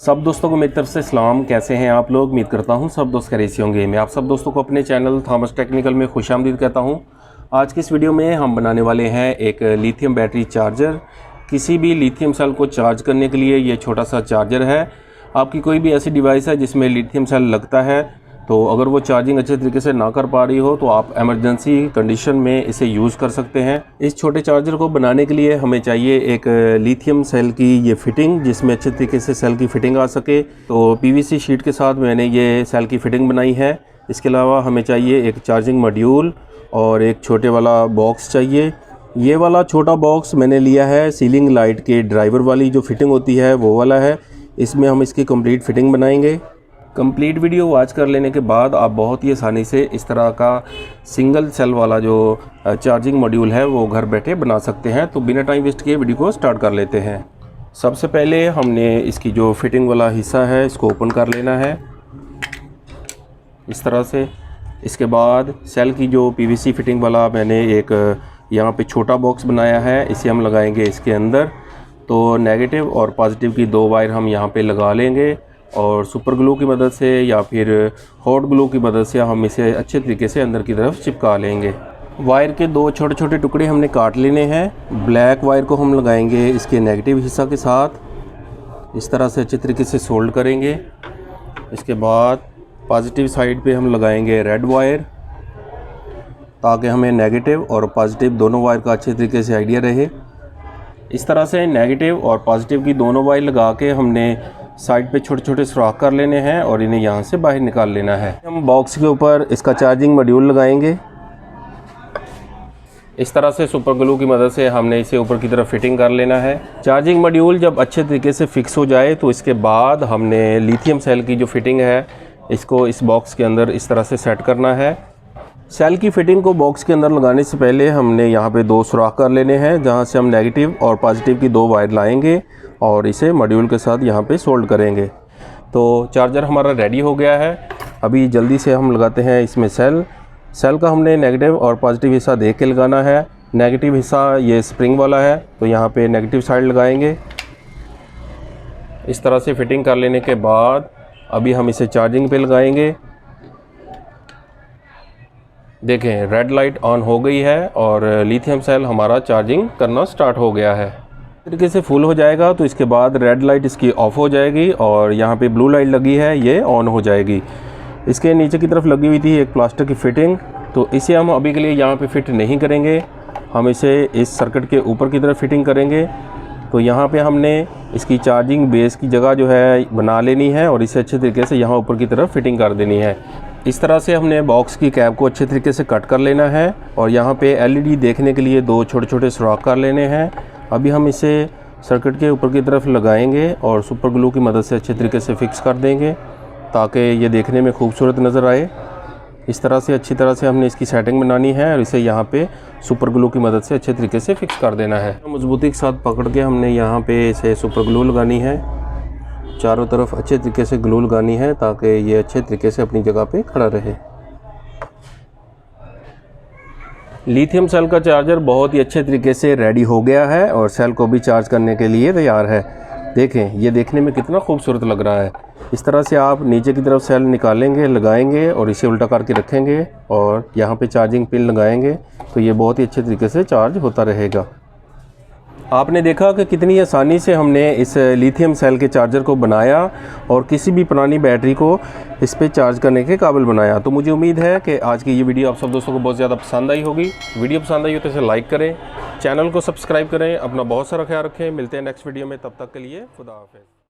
सब दोस्तों को मेरी तरफ से सलाम। कैसे हैं आप लोग? उम्मीद करता हूं सब दोस्त कैसे होंगे। मैं आप सब दोस्तों को अपने चैनल थॉमस टेक्निकल में खुशामदीद कहता हूं। आज की इस वीडियो में हम बनाने वाले हैं एक लिथियम बैटरी चार्जर। किसी भी लिथियम सेल को चार्ज करने के लिए ये छोटा सा चार्जर है। आपकी कोई भी ऐसी डिवाइस है जिसमें लिथियम सेल लगता है, तो अगर वो चार्जिंग अच्छे तरीके से ना कर पा रही हो तो आप एमरजेंसी कंडीशन में इसे यूज़ कर सकते हैं। इस छोटे चार्जर को बनाने के लिए हमें चाहिए एक लिथियम सेल की ये फिटिंग, जिसमें अच्छे तरीके से सेल की फिटिंग आ सके। तो पीवीसी शीट के साथ मैंने ये सेल की फिटिंग बनाई है। इसके अलावा हमें चाहिए एक चार्जिंग मॉड्यूल और एक छोटे वाला बॉक्स चाहिए। ये वाला छोटा बॉक्स मैंने लिया है सीलिंग लाइट के ड्राइवर वाली जो फिटिंग होती है वो वाला है। इसमें हम इसकी कंप्लीट फिटिंग बनाएंगे। कंप्लीट वीडियो वॉच कर लेने के बाद आप बहुत ही आसानी से इस तरह का सिंगल सेल वाला जो चार्जिंग मॉड्यूल है वो घर बैठे बना सकते हैं। तो बिना टाइम वेस्ट किए वीडियो को स्टार्ट कर लेते हैं। सबसे पहले हमने इसकी जो फिटिंग वाला हिस्सा है इसको ओपन कर लेना है इस तरह से। इसके बाद सेल की जो पीवीसी फिटिंग वाला मैंने एक यहाँ पे छोटा बॉक्स बनाया है, इसे हम लगाएंगे इसके अंदर। तो नेगेटिव और पॉजिटिव की दो वायर हम यहाँ पे लगा लेंगे और सुपर ग्लू की मदद से या फिर हॉट ग्लू की मदद से हम इसे अच्छे तरीके से अंदर की तरफ चिपका लेंगे। वायर के दो छोटे छोटे टुकड़े हमने काट लेने हैं। ब्लैक वायर को हम लगाएंगे इसके नेगेटिव हिस्सा के साथ, इस तरह से अच्छे तरीके से सोल्ड करेंगे। इसके बाद पॉजिटिव साइड पे हम लगाएंगे रेड वायर, ताकि हमें नेगेटिव और पॉजिटिव दोनों वायर का अच्छे तरीके से आइडिया रहे। इस तरह से नेगेटिव और पॉजिटिव की दोनों वायर लगा के हमने साइड पे छोटे छोटे सुराख कर लेने हैं और इन्हें यहाँ से बाहर निकाल लेना है। हम बॉक्स के ऊपर इसका चार्जिंग मॉड्यूल लगाएंगे। इस तरह से सुपर ग्लू की मदद से हमने इसे ऊपर की तरफ फिटिंग कर लेना है। चार्जिंग मॉड्यूल जब अच्छे तरीके से फिक्स हो जाए तो इसके बाद हमने लिथियम सेल की जो फिटिंग है इसको इस बॉक्स के अंदर इस तरह से सेट करना है। सेल की फिटिंग को बॉक्स के अंदर लगाने से पहले हमने यहाँ पे दो सुराख कर लेने हैं, जहाँ से हम नेगेटिव और पॉजिटिव की दो वायर लाएंगे और इसे मॉड्यूल के साथ यहाँ पे सोल्ड करेंगे। तो चार्जर हमारा रेडी हो गया है। अभी जल्दी से हम लगाते हैं इसमें सेल का हमने नेगेटिव और पॉजिटिव हिस्सा देख के लगाना है। नेगेटिव हिस्सा ये स्प्रिंग वाला है, तो यहाँ पे नेगेटिव साइड लगाएंगे। इस तरह से फिटिंग कर लेने के बाद अभी हम इसे चार्जिंग पे लगाएंगे। देखें रेड लाइट ऑन हो गई है और लिथियम सेल हमारा चार्जिंग करना स्टार्ट हो गया है। तरीके से फुल हो जाएगा तो इसके बाद रेड लाइट इसकी ऑफ हो जाएगी और यहाँ पे ब्लू लाइट लगी है ये ऑन हो जाएगी। इसके नीचे की तरफ लगी हुई थी एक प्लास्टिक की फिटिंग, तो इसे हम अभी के लिए यहाँ पे फिट नहीं करेंगे। हम इसे इस सर्किट के ऊपर की तरफ फिटिंग करेंगे। तो यहाँ पे हमने इसकी चार्जिंग बेस की जगह जो है बना लेनी है और इसे अच्छे तरीके से यहाँ ऊपर की तरफ फिटिंग कर देनी है। इस तरह से हमने बॉक्स की कैप को अच्छे तरीके से कट कर लेना है और यहाँ पे एलईडी देखने के लिए दो छोटे छोटे सुराख कर लेने हैं। अभी हम इसे सर्किट के ऊपर की तरफ लगाएंगे और सुपर ग्लू की मदद से अच्छे तरीके से फिक्स कर देंगे, ताकि ये देखने में खूबसूरत नज़र आए। इस तरह से अच्छी तरह से हमने इसकी सेटिंग बनानी है और इसे यहाँ पे सुपर ग्लू की मदद से अच्छे तरीके से फिक्स कर देना है। मजबूती के साथ पकड़ के हमने यहाँ पे इसे सुपर ग्लू लगानी है। चारों तरफ अच्छे तरीके से ग्लू लगानी है ताकि ये अच्छे तरीके से अपनी जगह पे खड़ा रहे। लिथियम सेल का चार्जर बहुत ही अच्छे तरीके से रेडी हो गया है और सेल को भी चार्ज करने के लिए तैयार है। देखें ये देखने में कितना खूबसूरत लग रहा है। इस तरह से आप नीचे की तरफ सेल निकालेंगे, लगाएंगे और इसे उल्टा करके रखेंगे और यहाँ पे चार्जिंग पिन लगाएंगे, तो ये बहुत ही अच्छे तरीके से चार्ज होता रहेगा। आपने देखा कि कितनी आसानी से हमने इस लिथियम सेल के चार्जर को बनाया और किसी भी पुरानी बैटरी को इस पे चार्ज करने के काबिल बनाया। तो मुझे उम्मीद है कि आज की ये वीडियो आप सब दोस्तों को बहुत ज़्यादा पसंद आई होगी। वीडियो पसंद आई हो तो इसे लाइक करें, चैनल को सब्सक्राइब करें। अपना बहुत सारा ख्याल रखें। मिलते हैं नेक्स्ट वीडियो में, तब तक के लिए खुदा हाफिज़।